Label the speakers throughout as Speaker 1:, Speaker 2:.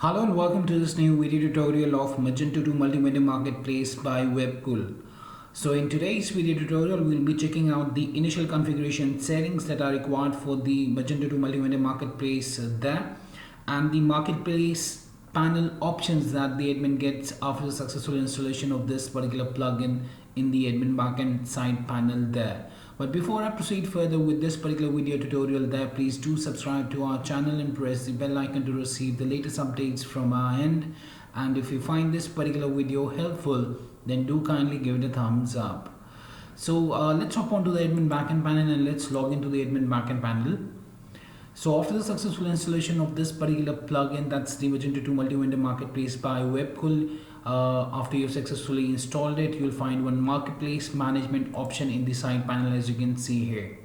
Speaker 1: Hello and welcome to this new video tutorial of Magento to Multi-Vendor Marketplace by Webkul. So in today's video tutorial, we'll be checking out the initial configuration settings that are required for the Magento to Multi-Vendor Marketplace there, and the Marketplace panel options that the admin gets after the successful installation of this particular plugin in the admin backend side panel there. But before I proceed further with this particular video tutorial there, please do subscribe to our channel and press the bell icon to receive the latest updates from our end. And if you find this particular video helpful, then do kindly give it a thumbs up. So let's hop onto the admin backend panel and let's log into the admin backend panel. So after the successful installation of this particular plugin, that's the Magento to Multi-Vendor Marketplace by Webkul, after you've successfully installed it, you'll find one marketplace management option in the side panel, as you can see here.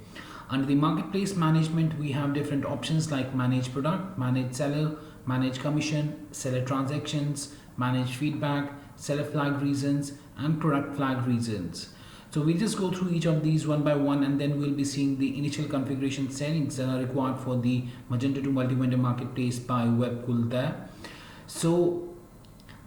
Speaker 1: Under the marketplace management, we have different options like manage product, manage seller, manage commission, seller transactions, manage feedback, seller flag reasons, and product flag reasons. So we'll just go through each of these one by one, and then we'll be seeing the initial configuration settings that are required for the Magento to Multi-Vendor Marketplace by Webkul there. So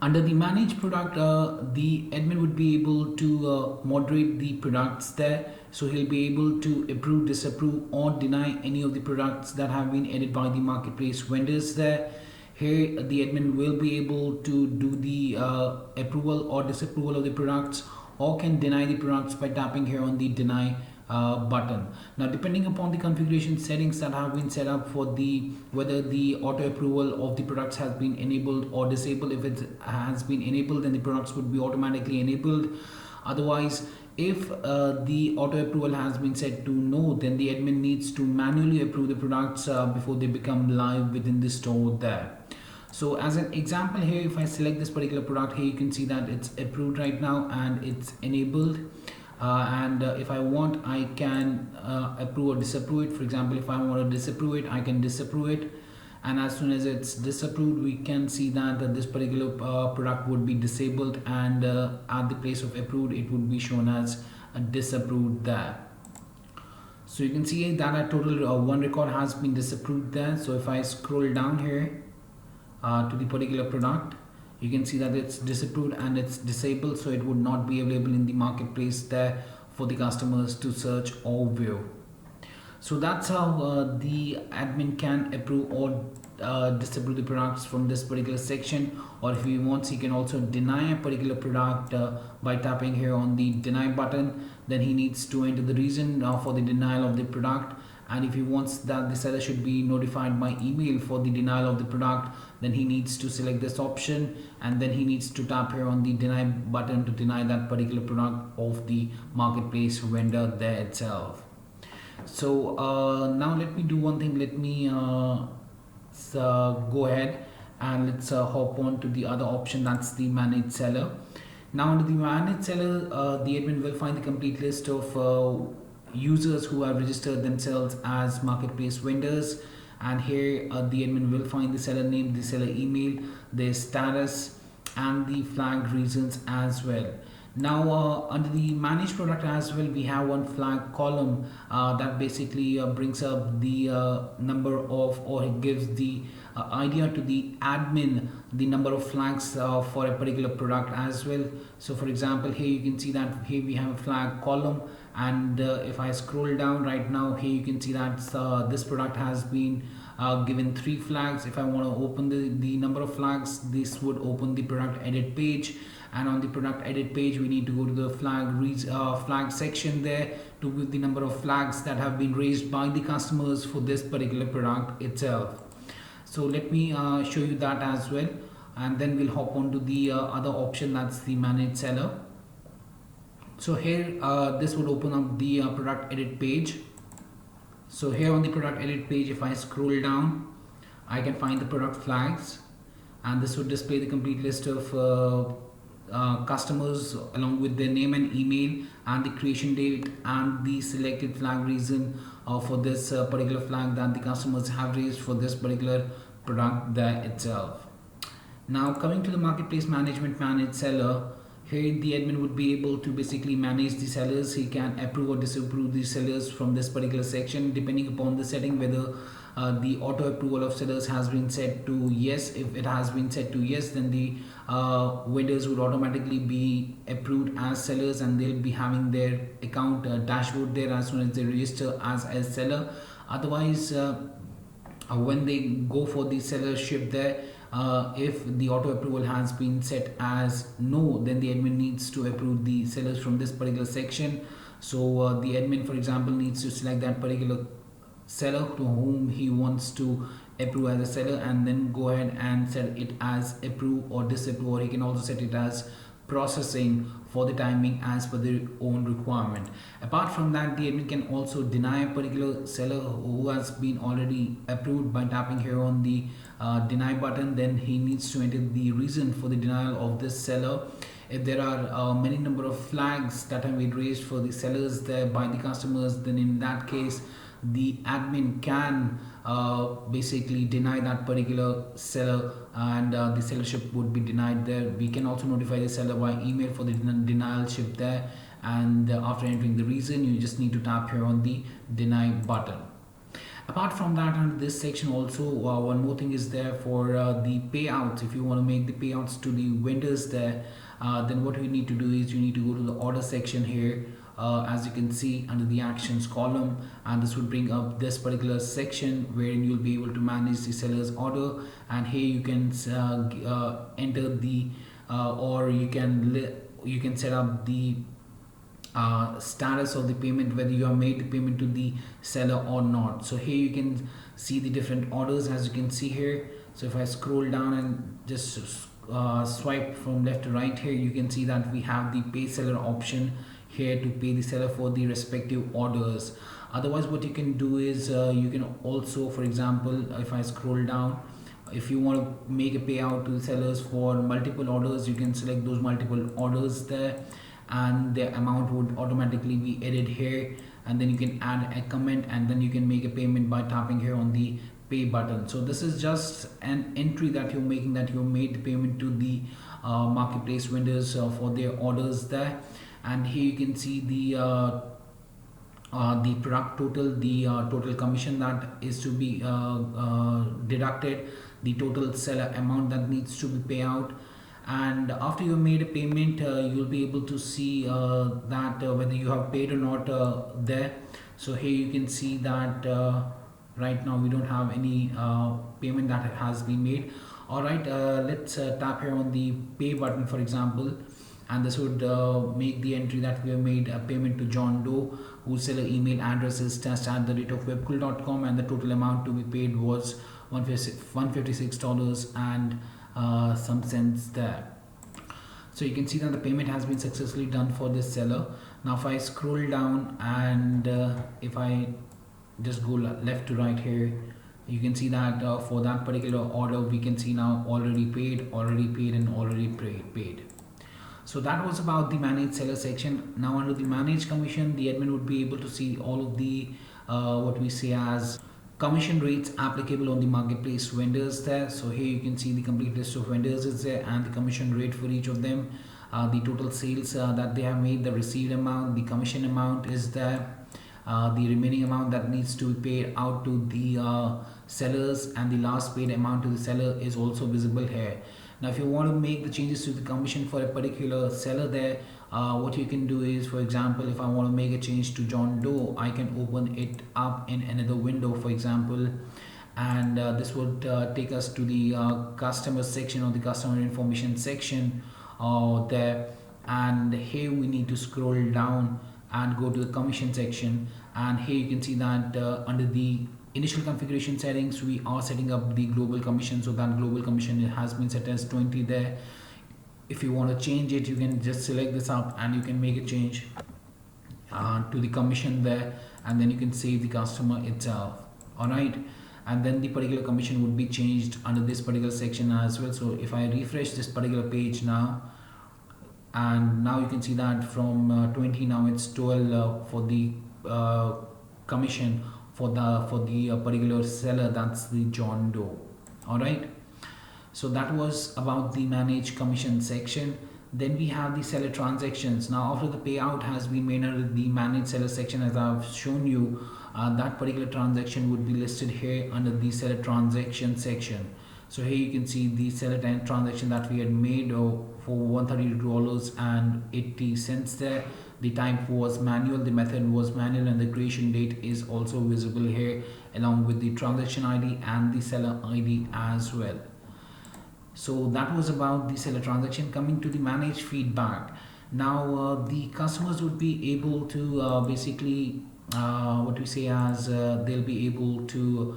Speaker 1: under the manage product, the admin would be able to moderate the products there. So he'll be able to approve, disapprove, or deny any of the products that have been added by the marketplace vendors there. Here the admin will be able to do the approval or disapproval of the products, or can deny the products by tapping here on the deny button. Now, depending upon the configuration settings that have been set up for the whether the auto approval of the products has been enabled or disabled, if it has been enabled, then the products would be automatically enabled. Otherwise, if the auto approval has been set to no, then the admin needs to manually approve the products before they become live within the store there. So as an example here, if I select this particular product here, you can see that it's approved right now and it's enabled. If I want, I can approve or disapprove it. For example, if I want to disapprove it, I can disapprove it. And as soon as it's disapproved, we can see that this particular product would be disabled, and at the place of approved, it would be shown as disapproved there. So you can see that a total one record has been disapproved there. So if I scroll down here to the particular product, you can see that it's disapproved and it's disabled, so it would not be available in the marketplace there for the customers to search or view. So that's how the admin can approve or disapprove the products from this particular section. Or if he wants, he can also deny a particular product by tapping here on the deny button. Then he needs to enter the reason for the denial of the product. And if he wants that the seller should be notified by email for the denial of the product, then he needs to select this option, and then he needs to tap here on the deny button to deny that particular product of the marketplace vendor there itself. So now let me do one thing. Let me go ahead and let's hop on to the other option, that's the manage seller. Now under the manage seller, the admin will find the complete list of users who have registered themselves as marketplace vendors, and here the admin will find the seller name, the seller email, their status, and the flag reasons as well. Now under the manage product as well, we have one flag column that basically brings up the number of, or it gives the idea to the admin the number of flags for a particular product as well. So for example, here you can see that here we have a flag column, and if I scroll down right now, here you can see that this product has been given 3 flags. If I want to open the number of flags, this would open the product edit page, and on the product edit page we need to go to the flag section there to give the number of flags that have been raised by the customers for this particular product itself. So let me show you that as well, and then we'll hop on to the other option, that's the manage seller. So here this would open up the product edit page. So here on the product edit page, if I scroll down, I can find the product flags, and this would display the complete list of customers along with their name and email and the creation date and the selected flag reason for this particular flag that the customers have raised for this particular product there itself. Now coming to the marketplace management manage seller, here the admin would be able to basically manage the sellers. He can approve or disapprove the sellers from this particular section depending upon the setting, whether the auto approval of sellers has been set to yes. If it has been set to yes, then the vendors would automatically be approved as sellers, and they'll be having their account dashboard there as soon as they register as a seller. Otherwise, when they go for the sellership there, if the auto approval has been set as no, then the admin needs to approve the sellers from this particular section. So the admin, for example, needs to select that particular seller to whom he wants to approve as a seller, and then go ahead and set it as approve or disapprove, or he can also set it as processing for the timing as per their own requirement. Apart from that, the admin can also deny a particular seller who has been already approved by tapping here on the deny button. Then he needs to enter the reason for the denial of this seller. If there are many number of flags that have been raised for the sellers there by the customers, then in that case the admin can basically deny that particular seller, and the sellership would be denied there. We can also notify the seller by email for the denialship there, and after entering the reason, you just need to tap here on the deny button. Apart from that, under this section also, one more thing is there for the payouts. If you want to make the payouts to the vendors there, then what you need to do is you need to go to the order section here. As you can see under the actions column, and this would bring up this particular section wherein you'll be able to manage the seller's order, and here you can enter the or you can set up the status of the payment, whether you have made the payment to the seller or not. So here you can see the different orders, as you can see here. So if I scroll down and just swipe from left to right, here you can see that we have the pay seller option here to pay the seller for the respective orders. Otherwise, what you can do is you can also, for example, if I scroll down, if you want to make a payout to the sellers for multiple orders, you can select those multiple orders there, and the amount would automatically be added here, and then you can add a comment, and then you can make a payment by tapping here on the pay button. So this is just an entry that you're making, that you made the payment to the marketplace vendors for their orders there. And here you can see the product total, the total commission that is to be deducted, the total seller amount that needs to be paid out. And after you made a payment, you'll be able to see that whether you have paid or not there. So here you can see that right now we don't have any payment that has been made. Alright, let's tap here on the pay button, for example, and this would make the entry that we have made a payment to John Doe, whose seller email address is test@webkul.com, and the total amount to be paid was $156 and some cents there. So you can see that the payment has been successfully done for this seller. Now if I scroll down and if I just go left to right here, you can see that for that particular order we can see now already paid, and already paid. So that was about the manage seller section. Now under the manage commission, the admin would be able to see all of the what we say as commission rates applicable on the marketplace vendors there. So here you can see the complete list of vendors is there, and the commission rate for each of them, the total sales that they have made, the received amount, the commission amount is there, the remaining amount that needs to be paid out to the sellers, and the last paid amount to the seller is also visible here. Now if you want to make the changes to the commission for a particular seller there, what you can do is, for example, if I want to make a change to John Doe, I can open it up in another window, for example, and this would take us to the customer section, or the customer information section there, and here we need to scroll down and go to the commission section, and here you can see that under the initial configuration settings we are setting up the global commission, so that global commission has been set as 20 there. If you want to change it, you can just select this up and you can make a change to the commission there, and then you can save the customer itself. Alright, and then the particular commission would be changed under this particular section as well. So if I refresh this particular page now, and now you can see that from 20 now it's 12 for the commission for the particular seller, that's the John Doe. Alright, so that was about the manage commission section. Then we have the seller transactions. Now after the payout has been made under the manage seller section, as I've shown you, that particular transaction would be listed here under the seller transaction section. So here you can see the seller transaction that we had made for $132.80 there. The type was manual, the method was manual, and the creation date is also visible here along with the transaction ID and the seller ID as well. So that was about the seller transaction. Coming to the manage feedback. Now the customers would be able to basically what we say as they'll be able to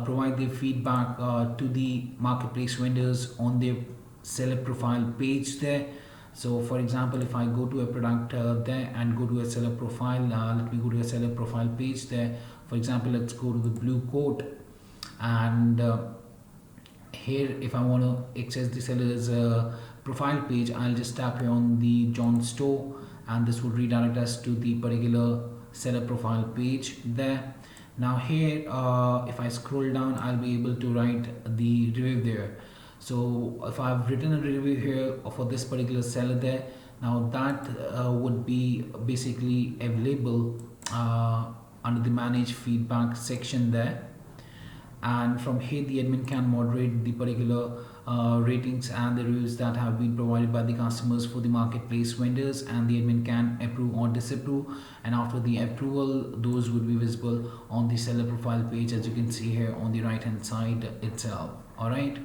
Speaker 1: provide their feedback to the marketplace vendors on their seller profile page there. So for example, if I go to a product there and go to a seller profile, let me go to a seller profile page there. For example, let's go to the blue coat, and here if I want to access the seller's profile page, I'll just tap here on the John Store, and this would redirect us to the particular seller profile page there. Now here if I scroll down, I'll be able to write the review there. So if I've written a review here for this particular seller there, now that would be basically available under the manage feedback section there. And from here the admin can moderate the particular ratings and the reviews that have been provided by the customers for the marketplace vendors, and the admin can approve or disapprove, and after the approval those would be visible on the seller profile page, as you can see here on the right hand side itself. All right,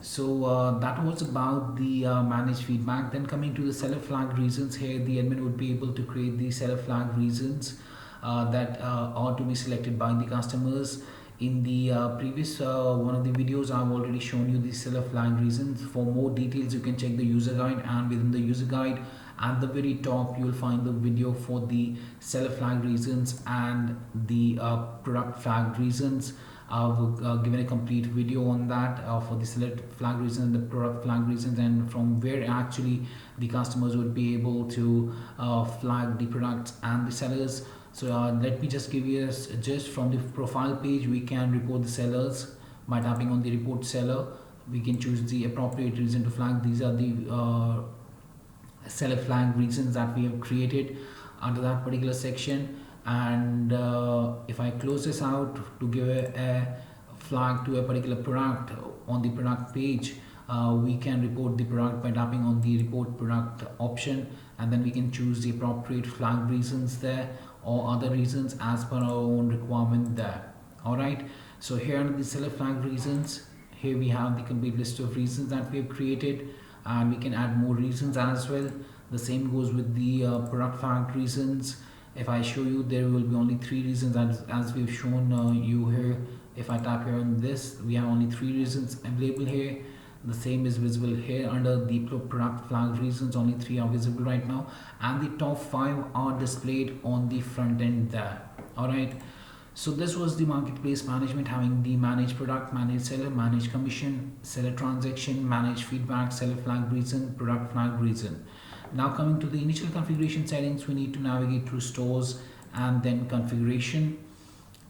Speaker 1: so that was about the manage feedback. Then coming to the seller flag reasons, here the admin would be able to create the seller flag reasons that are to be selected by the customers. In the previous one of the videos, I've already shown you the seller flag reasons. For more details, you can check the user guide, and within the user guide at the very top you will find the video for the seller flag reasons and the product flag reasons. I've given a complete video on that for the seller flag reasons and the product flag reasons, and from where actually the customers would be able to flag the products and the sellers. So let me just give you a gist. From the profile page, we can report the sellers by tapping on the report seller. We can choose the appropriate reason to flag. These are the seller flag reasons that we have created under that particular section. And if I close this out to give a flag to a particular product on the product page, we can report the product by tapping on the report product option, and then we can choose the appropriate flag reasons there or other reasons as per our own requirement there. Alright, so here under the seller flag reasons, here we have the complete list of reasons that we have created, and we can add more reasons as well. The same goes with the product flag reasons. If I show you, there will be only 3 reasons as we've shown you here. If I tap here on this, we have only 3 reasons available here. The same is visible here under the product flag reasons. Only 3 are visible right now, and the top 5 are displayed on the front end there. Alright, so this was the marketplace management, having the manage product, manage seller, manage commission, seller transaction, manage feedback, seller flag reason, product flag reason. Now coming to the initial configuration settings, we need to navigate through stores and then configuration.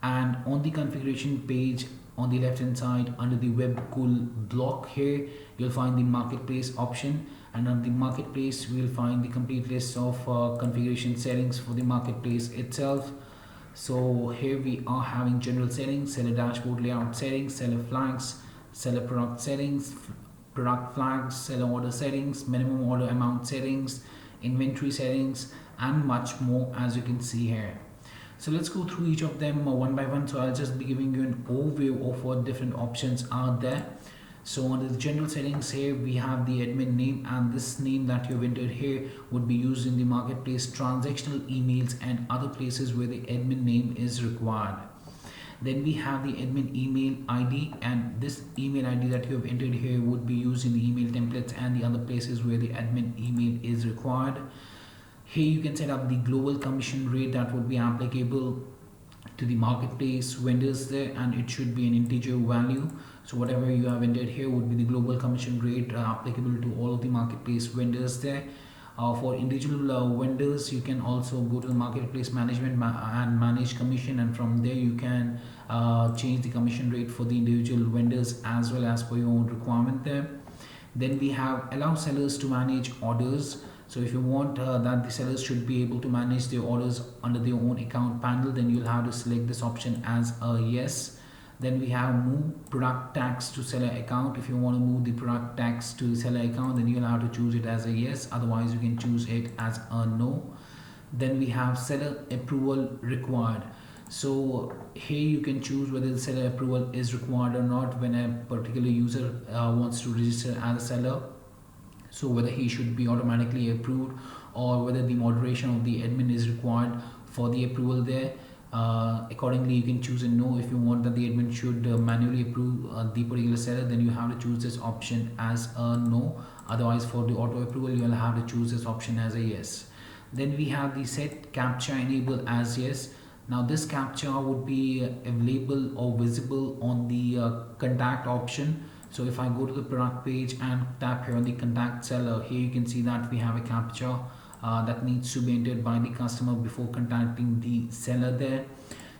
Speaker 1: And on the configuration page on the left hand side under the Webkul block, here you'll find the marketplace option, and on the marketplace we will find the complete list of configuration settings for the marketplace itself. So here we are having general settings, seller dashboard layout settings, seller flags, seller product settings, product flags, seller order settings, minimum order amount settings, inventory settings, and much more, as you can see here. So let's go through each of them one by one. So I'll just be giving you an overview of what different options are there. So under the general settings, here we have the admin name, and this name that you've entered here would be used in the marketplace transactional emails and other places where the admin name is required. Then we have the admin email ID, and this email ID that you have entered here would be used in the email templates and the other places where the admin email is required. Here you can set up the global commission rate that would be applicable to the marketplace vendors there, and it should be an integer value. So whatever you have entered here would be the global commission rate applicable to all of the marketplace vendors there. For individual vendors, you can also go to the marketplace management and manage commission, and from there you can change the commission rate for the individual vendors as well as per your own requirement there. Then we have allow sellers to manage orders. So if you want that the sellers should be able to manage their orders under their own account panel, then you'll have to select this option as a yes. Then we have move product tags to seller account. If you want to move the product tags to the seller account, then you'll have to choose it as a yes, otherwise you can choose it as a no. Then we have seller approval required. So here you can choose whether the seller approval is required or not when a particular user wants to register as a seller. So whether he should be automatically approved or whether the moderation of the admin is required for the approval there. Accordingly, you can choose a no. If you want that the admin should manually approve the particular seller, then you have to choose this option as a no. Otherwise, for the auto approval, you will have to choose this option as a yes. Then we have the set captcha enable as yes. Now this captcha would be available or visible on the contact option. So if I go to the product page and tap here on the contact seller, here you can see that we have a captcha that needs to be entered by the customer before contacting the seller there.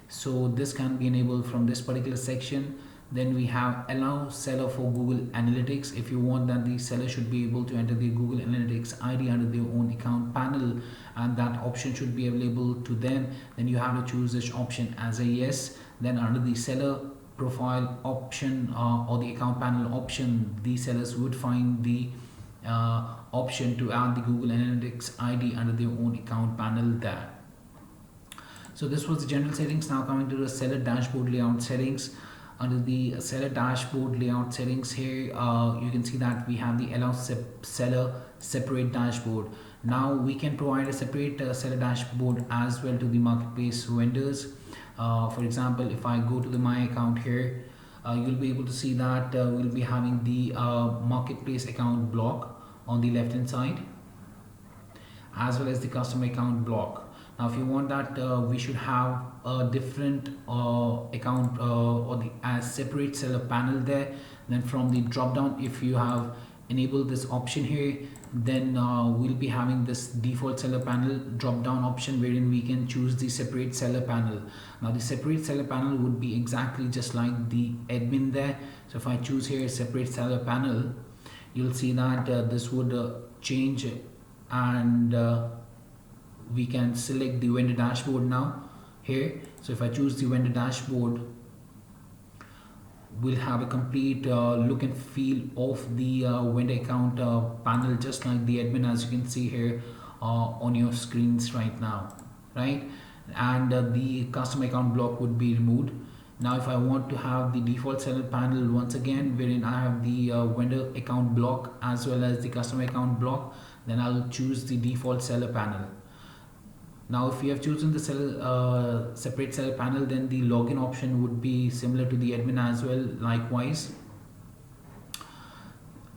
Speaker 1: So this can be enabled from this particular section. Then we have allow seller for Google Analytics. If you want that the seller should be able to enter the Google Analytics ID under their own account panel and that option should be available to them, then you have to choose this option as a yes. Then under the seller profile option or the account panel option, the sellers would find the option to add the Google Analytics ID under their own account panel there. So this was the general settings. Now coming to the seller dashboard layout settings. Under the seller dashboard layout settings here, you can see that we have the allow seller separate dashboard. Now we can provide a separate seller dashboard as well to the marketplace vendors. For example, if I go to the my account here, you'll be able to see that we'll be having the marketplace account block on the left hand side as well as the customer account block. Now if you want that we should have a different account or the as separate seller panel there, then from the drop down, if you have enabled this option here, then we'll be having this default seller panel drop down option wherein we can choose the separate seller panel. Now the separate seller panel would be exactly just like the admin there. So if I choose here separate seller panel, you'll see that this would change and we can select the vendor dashboard now here. So if I choose the vendor dashboard, we'll have a complete look and feel of the vendor account panel just like the admin, as you can see here on your screens right now, right? And the customer account block would be removed. Now if I want to have the default seller panel once again wherein I have the vendor account block as well as the customer account block, then I'll choose the default seller panel. Now if you have chosen the seller, separate seller panel, then the login option would be similar to the admin as well, likewise.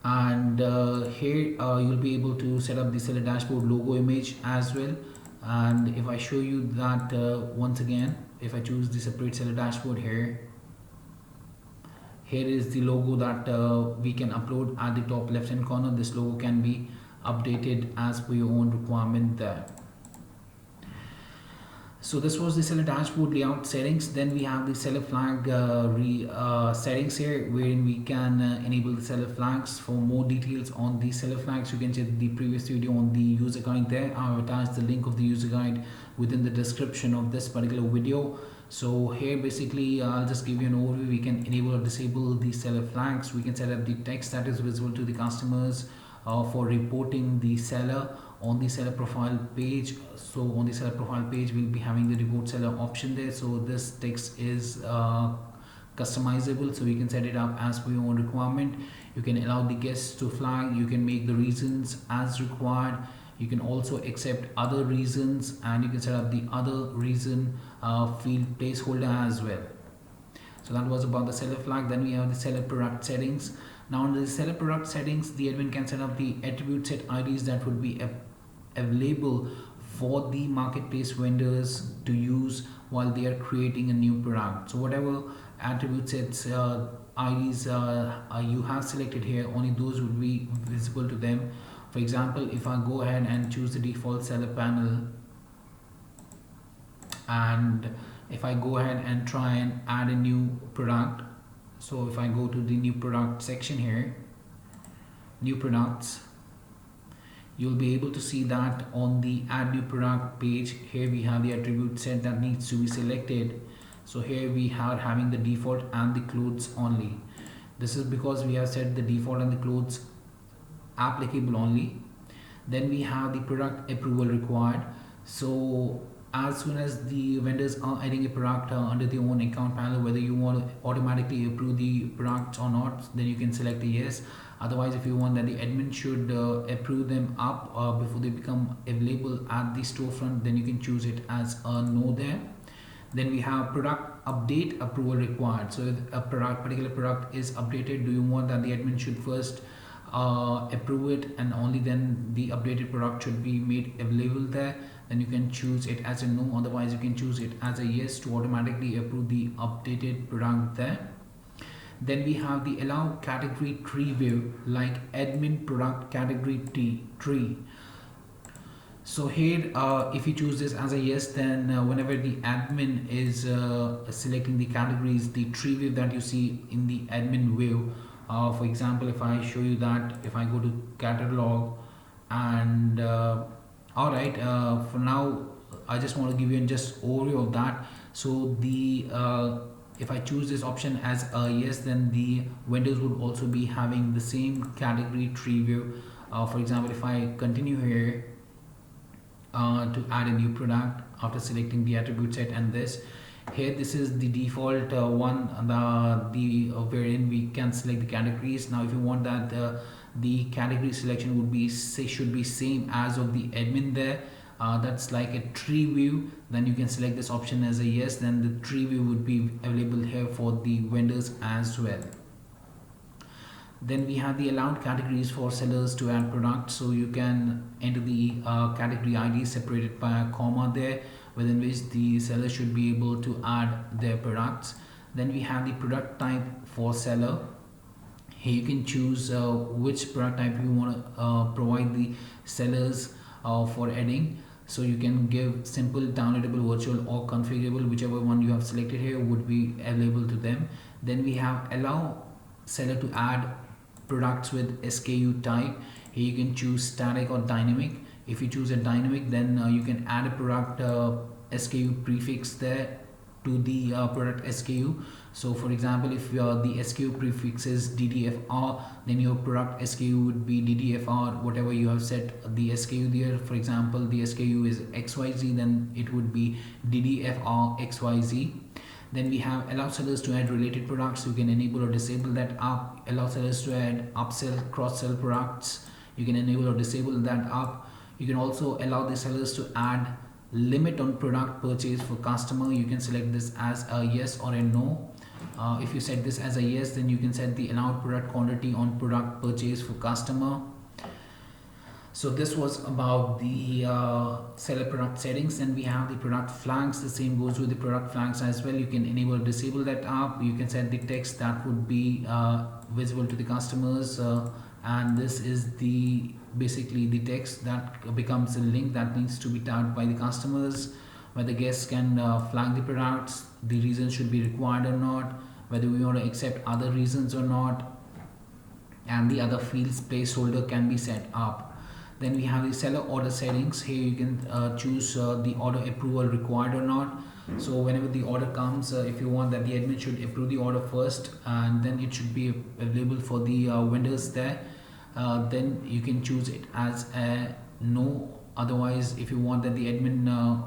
Speaker 1: And here you'll be able to set up the seller dashboard logo image as well. And if I show you that once again, if I choose the separate seller dashboard here, here is the logo that we can upload at the top left hand corner. This logo can be updated as per your own requirement there. So this was the seller dashboard layout settings. Then we have the seller flag settings here wherein we can enable the seller flags. For more details on the seller flags, you can check the previous video on the user guide there. I have attached the link of the user guide within the description of this particular video. So here basically I'll just give you an overview. We can enable or disable the seller flags. We can set up the text that is visible to the customers for reporting the seller on the seller profile page. So on the seller profile page we'll be having the report seller option there. So this text is customizable, so you can set it up as per your own requirement. You can allow the guests to flag, you can make the reasons as required, you can also accept other reasons, and you can set up the other reason field placeholder as well. So that was about the seller flag. Then we have the seller product settings. Now under the seller product settings, the admin can set up the attribute set IDs that would be available for the marketplace vendors to use while they are creating a new product. So whatever attribute sets IDs you have selected here, only those would be visible to them. For example, if I go ahead and choose the default seller panel, and if I go ahead and try and add a new product, so if I go to the new product section here, new products, you'll be able to see that on the add new product page. Here we have the attribute set that needs to be selected. So here we are having the default and the clothes only. This is because we have set the default and the clothes applicable only. Then we have the product approval required. So as soon as the vendors are adding a product under their own account panel, whether you want to automatically approve the product or not, then you can select a yes. Otherwise, if you want that the admin should approve them up before they become available at the storefront, then you can choose it as a no there. Then we have product update approval required. So if a particular product is updated, do you want that the admin should first approve it and only then the updated product should be made available there? Then you can choose it as a no. Otherwise, you can choose it as a yes to automatically approve the updated product there. Then we have the allow category tree view, like admin product category tree. So here if you choose this as a yes, then whenever the admin is selecting the categories, the tree view that you see in the admin view, for example, if I show you that, if I go to catalog and alright, for now I just want to give you just overview of that. So the if I choose this option as a yes, then the vendors would also be having the same category tree view. For example, if I continue here to add a new product after selecting the attribute set, and this is the default one, wherein we can select the categories. Now if you want that the category selection should be same as of the admin there, that's like a tree view, then you can select this option as a yes. Then the tree view would be available here for the vendors as well. Then we have the allowed categories for sellers to add products. So you can enter the category ID separated by a comma there, within which the seller should be able to add their products. Then we have the product type for seller. Here you can choose which product type you want to provide the sellers for adding. So you can give simple, downloadable, virtual or configurable, whichever one you have selected here would be available to them. Then we have allow seller to add products with SKU type. Here you can choose static or dynamic. If you choose a dynamic, then you can add a product SKU prefix there to the product SKU. So for example, if the SKU prefix is DDFR, then your product SKU would be DDFR, whatever you have set the SKU there. For example, the SKU is XYZ, then it would be DDFR XYZ. Then we have allow sellers to add related products. You can enable or disable that up. Allow sellers to add upsell, cross-sell products. You can enable or disable that up. You can also allow the sellers to add limit on product purchase for customer. You can select this as a yes or a no. If you set this as a yes, then you can set the allowed product quantity on product purchase for customer. So this was about the seller product settings. Then we have the product flags. The same goes with the product flags as well. You can enable or disable that up. You can set the text that would be visible to the customers, and this is basically the text that becomes a link that needs to be tagged by the customers, where the guests can flag the products, the reasons should be required or not, whether we want to accept other reasons or not, and the other fields placeholder can be set up. Then we have the seller order settings. Here you can choose the order approval required or not. So whenever the order comes, if you want that the admin should approve the order first, and then it should be available for the vendors there, then you can choose it as a no. Otherwise, if you want that the admin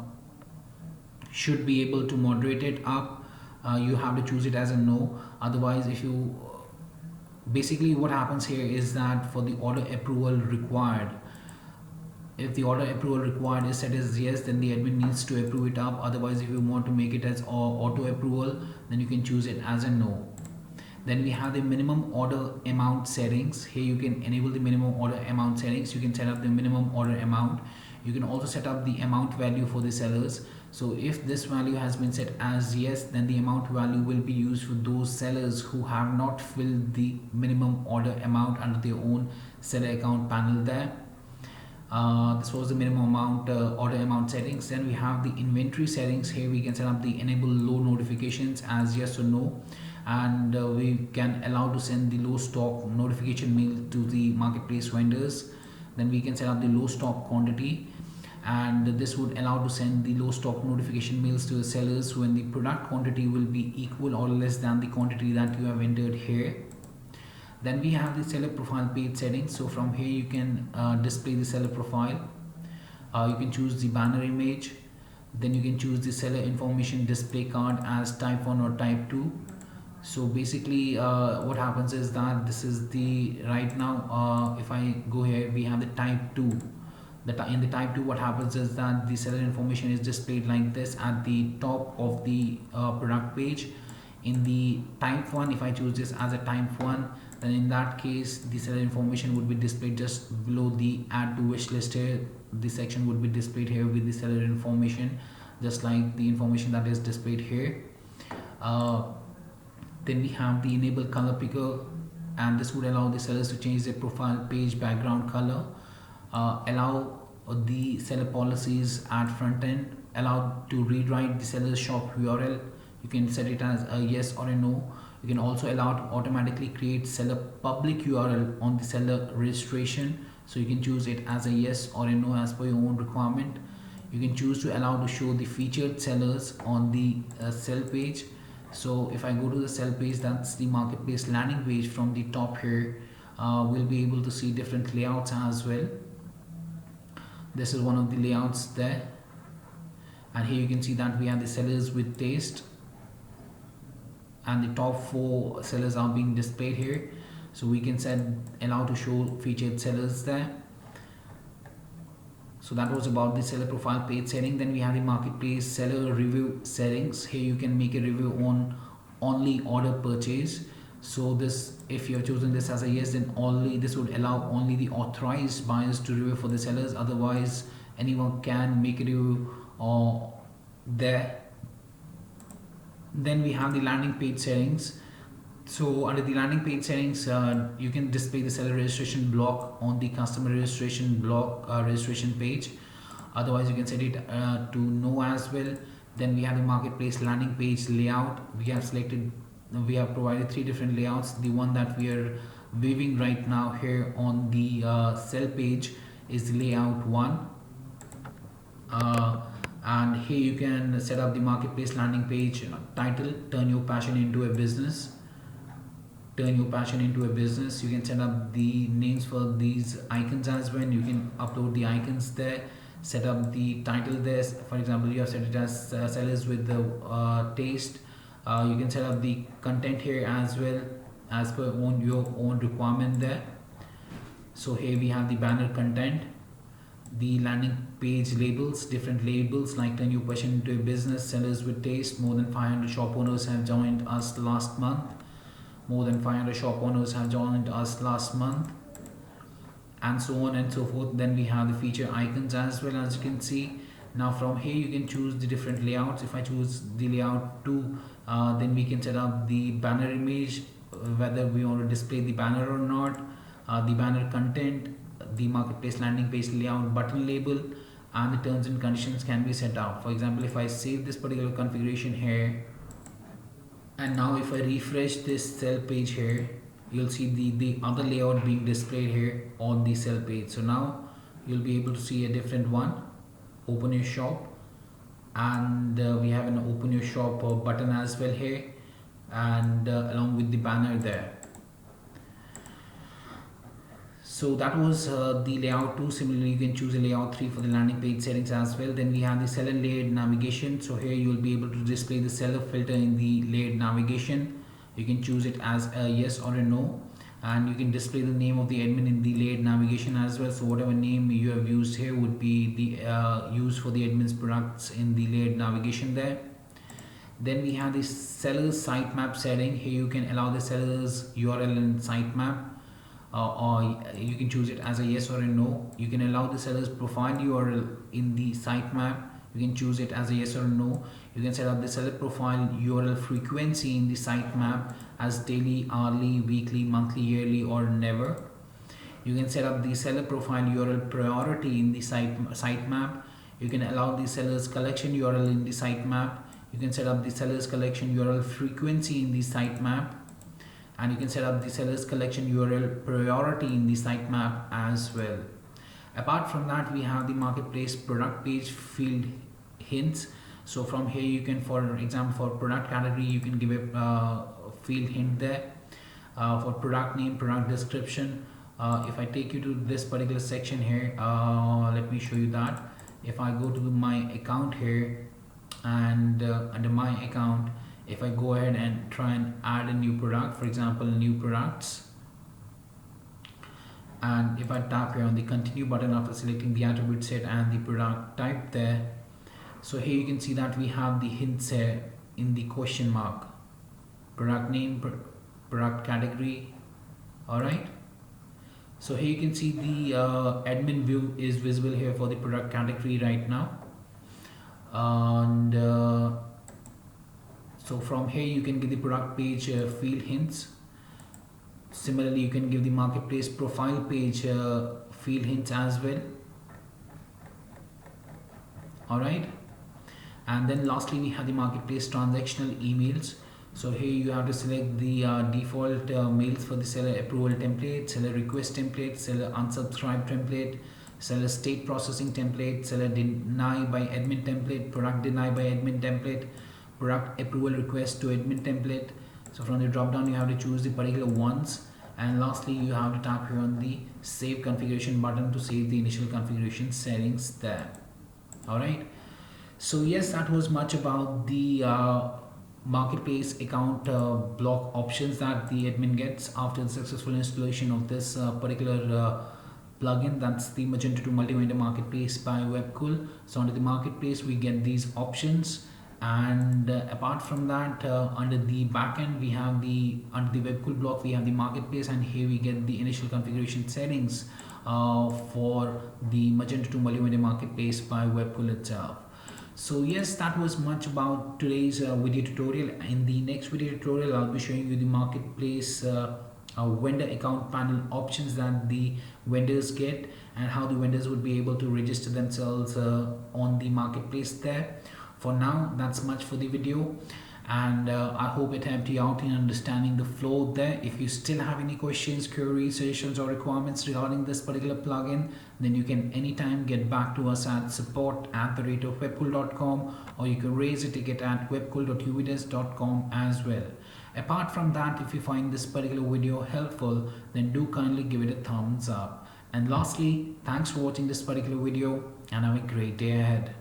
Speaker 1: should be able to moderate it up, you have to choose it as a no. Otherwise, if you basically what happens here is that for the order approval required, if the order approval required is set as yes, then the admin needs to approve it up. Otherwise, if you want to make it as auto approval, then you can choose it as a no. Then we have the minimum order amount settings. Here you can enable the minimum order amount settings. You can set up the minimum order amount. You can also set up the amount value for the sellers. So if this value has been set as yes, then the amount value will be used for those sellers who have not filled the minimum order amount under their own seller account panel there. This was the minimum amount order amount settings. Then we have the inventory settings. Here we can set up the enable low notifications as yes or no, and we can allow to send the low stock notification mail to the marketplace vendors. Then we can set up the low stock quantity, and this would allow to send the low stock notification mails to the sellers when the product quantity will be equal or less than the quantity that you have entered here. Then we have the seller profile page settings. So from here you can display the seller profile. You can choose the banner image. Then you can choose the seller information display card as type 1 or type 2. So basically what happens is that this is the right now if I go here, we have the type 2. In the type 2, what happens is that the seller information is displayed like this at the top of the product page. In the type 1, if I choose this as a type 1, then in that case the seller information would be displayed just below the add to wish list here. The section would be displayed here with the seller information, just like the information that is displayed here. Then we have the enable color picker, and this would allow the sellers to change their profile page background color. Allow the seller policies at front end, allow to rewrite the seller's shop URL. You can set it as a yes or a no. You can also allow to automatically create seller public URL on the seller registration. So you can choose it as a yes or a no as per your own requirement. You can choose to allow to show the featured sellers on the sell page. So if I go to the sell page, that's the marketplace landing page. From the top here, we'll be able to see different layouts as well. This is one of the layouts there, and here you can see that we have the sellers with taste, and the top 4 sellers are being displayed here. So we can set allow to show featured sellers there. So that was about the seller profile page setting. Then we have the marketplace seller review settings. Here you can make a review on only order purchase. So this, if you have chosen this as a yes, then only this would allow only the authorized buyers to review for the sellers. Otherwise anyone can make a review there. Then we have the landing page settings. So under the landing page settings, you can display the seller registration block on the customer registration block registration page. Otherwise you can set it to no as well. Then we have the marketplace landing page layout. We have provided 3 different layouts. The one that we are viewing right now here on the sell page is the layout 1. And here you can set up the marketplace landing page title, turn your passion into a business. Turn your passion into a business. You can set up the names for these icons as well. You can upload the icons there, set up the title there. For example, you have set it as sellers with the taste. You can set up the content here as well as per your own requirement there. So here we have the banner content, the landing page labels, different labels like turn your passion into a business, sellers with taste, more than 500 shop owners have joined us last month. More than 500 shop owners have joined us last month, and so on and so forth. Then we have the feature icons as well, as you can see. Now from here you can choose the different layouts. If I choose the layout 2, then we can set up the banner image, whether we want to display the banner or not, the banner content, the marketplace landing page layout, button label, and the terms and conditions can be set up. For example, if I save this particular configuration here, and now if I refresh this sell page here, you'll see the other layout being displayed here on the sell page. So now you'll be able to see a different one, open your shop, and we have an open your shop button as well here, and along with the banner there. So that was the layout 2. Similarly, you can choose a layout 3 for the landing page settings as well. Then we have the seller layered navigation. So here you will be able to display the seller filter in the layered navigation. You can choose it as a yes or a no, and you can display the name of the admin in the layered navigation as well. So whatever name you have used here would be the used for the admin's products in the layered navigation there. Then we have the seller's sitemap setting. Here you can allow the seller's URL and sitemap. Or you can choose it as a yes or a no. You can allow the seller's profile URL in the sitemap. You can choose it as a yes or a no. You can set up the seller profile URL frequency in the sitemap as daily, hourly, weekly, monthly, yearly, or never. You can set up the seller profile URL priority in the sitemap. You can allow the seller's collection URL in the sitemap. You can set up the seller's collection URL frequency in the sitemap. And you can set up the seller's collection URL priority in the sitemap as well. Apart from that, we have the marketplace product page field hints. So from here you can, for example, for product category you can give a field hint there. For product name, product description, if I take you to this particular section here, let me show you that. If I go to my account here, and under my account, if I go ahead and try and add a new product, for example new products, and if I tap here on the continue button after selecting the attribute set and the product type there, so here you can see that we have the hints here in the question mark: product name, product category. Alright, so here you can see the admin view is visible here for the product category right now. And so from here you can give the product page field hints. Similarly, you can give the marketplace profile page field hints as well. Alright, and then lastly we have the marketplace transactional emails. So here you have to select the default mails for the seller approval template, seller request template, seller unsubscribe template, seller state processing template, seller deny by admin template, product deny by admin template, product approval request to admin template. So from the drop down you have to choose the particular ones, and lastly you have to tap here on the save configuration button to save the initial configuration settings there. Alright, so yes, that was much about the marketplace account block options that the admin gets after the successful installation of this particular plugin. That's the Magento 2 multi-vendor marketplace by Webkul. So under the marketplace we get these options, and apart from that, under the backend we have under the Webkul block we have the marketplace, and here we get the initial configuration settings for the Magento 2 multi-vendor marketplace by Webkul itself. So yes, that was much about today's video tutorial. In the next video tutorial I'll be showing you the marketplace vendor account panel options that the vendors get, and how the vendors would be able to register themselves on the marketplace there. For now, that's much for the video, and I hope it helped you out in understanding the flow there. If you still have any questions, queries, suggestions or requirements regarding this particular plugin, then you can anytime get back to us at support@webkul.com, or you can raise a ticket at webkul.uvidesk.com as well. Apart from that, if you find this particular video helpful, then do kindly give it a thumbs up. And lastly, thanks for watching this particular video, and have a great day ahead.